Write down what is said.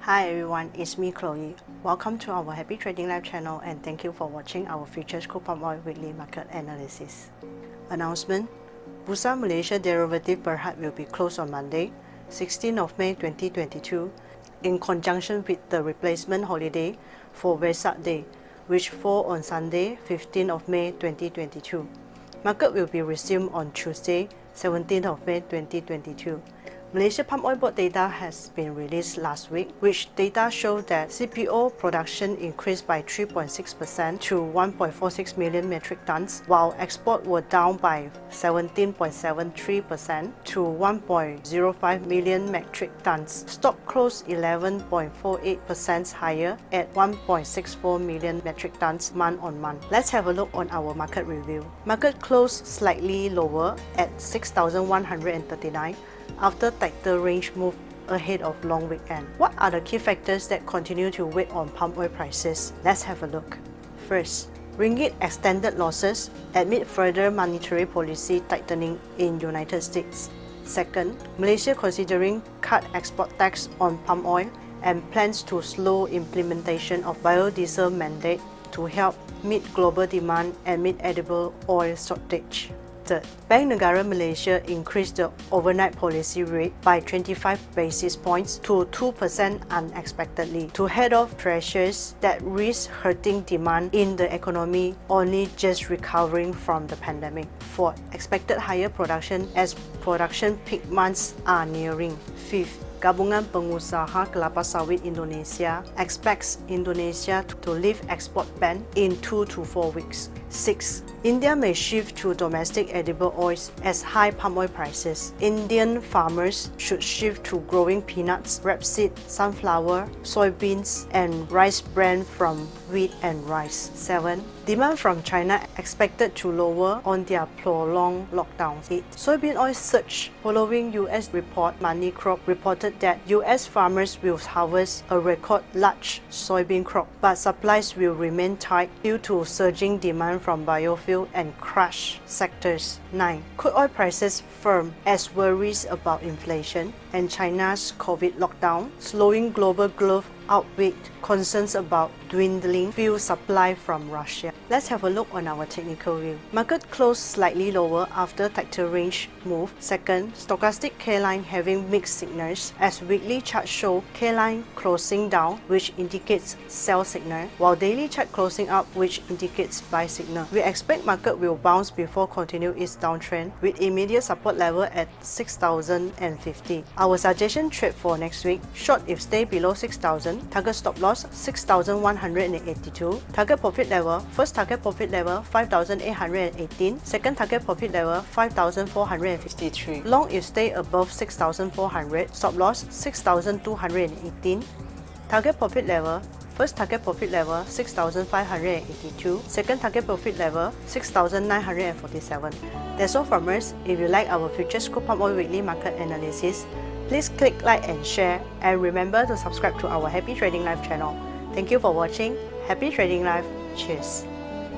Hi everyone, it's me Chloe. Welcome to our Happy Trading Live channel and thank you for watching our futures crude palm oil weekly market analysis. Announcement: Bursa Malaysia Derivatives Berhad will be closed on Monday, 16th of May 2022 in conjunction with the replacement holiday for Wesak Day, which fall on Sunday, 15th of May 2022. Market will be resumed on Tuesday, 17th of May 2022. Malaysia Palm Oil Board data has been released last week, which data show that CPO production increased by 3.6% to 1.46 million metric tons, while export were down by 17.73% to 1.05 million metric tons. Stock closed 11.48% higher at 1.64 million metric tons month on month. Let's have a look on our market review. Market closed slightly lower at 6,139. after tighter range move ahead of long weekend. What are the key factors that continue to weigh on palm oil prices? Let's have a look. First, ringgit extended losses amid further monetary policy tightening in United States. Second, Malaysia considering cut export tax on palm oil and plans to slow implementation of biodiesel mandate to help meet global demand and meet edible oil shortage. Third, Bank Negara Malaysia increased the overnight policy rate by 25 basis points to 2% unexpectedly to head off pressures that risk hurting demand in the economy only just recovering from the pandemic. Fourth, expected higher production as production peak months are nearing. Fifth, Gabungan Pengusaha Kelapa Sawit Indonesia expects Indonesia to lift export ban in 2 to 4 weeks. 6. India may shift to domestic edible oils as high palm oil prices. Indian farmers should shift to growing peanuts, rapeseed, sunflower, soybeans, and rice bran from wheat and rice. 7. Demand from China expected to lower on their prolonged lockdowns. 8. Soybean oil surge following US report. Money Crop reported that US farmers will harvest a record large soybean crop, but supplies will remain tight due to surging demand from biofuel and crush sectors. 9. Crude oil prices firm as worries about inflation and China's COVID lockdown, slowing global growth outweighed concerns about dwindling fuel supply from Russia. Let's have a look on our technical view. Market closed slightly lower after tighter range move. Second, stochastic K-line having mixed signals as weekly chart show K-line closing down, which indicates sell signal, while daily chart closing up, which indicates buy signal. We expect market will bounce before continue its downtrend with immediate support level at 6,050. Our suggestion trade for next week: short if stay below 6,000. Target stop loss 6,182. Target profit level: first target profit level 5,818. Second target profit level 5,453. Long if stay above 6,400. Stop loss 6,218. Target profit level: first target profit level 6,582. Second target profit level 6,947. That's all from us. If you like our futures crude palm oil weekly market analysis, please click like and share, and remember to subscribe to our Happy Trading Live channel. Thank you for watching. Happy Trading Live. Cheers.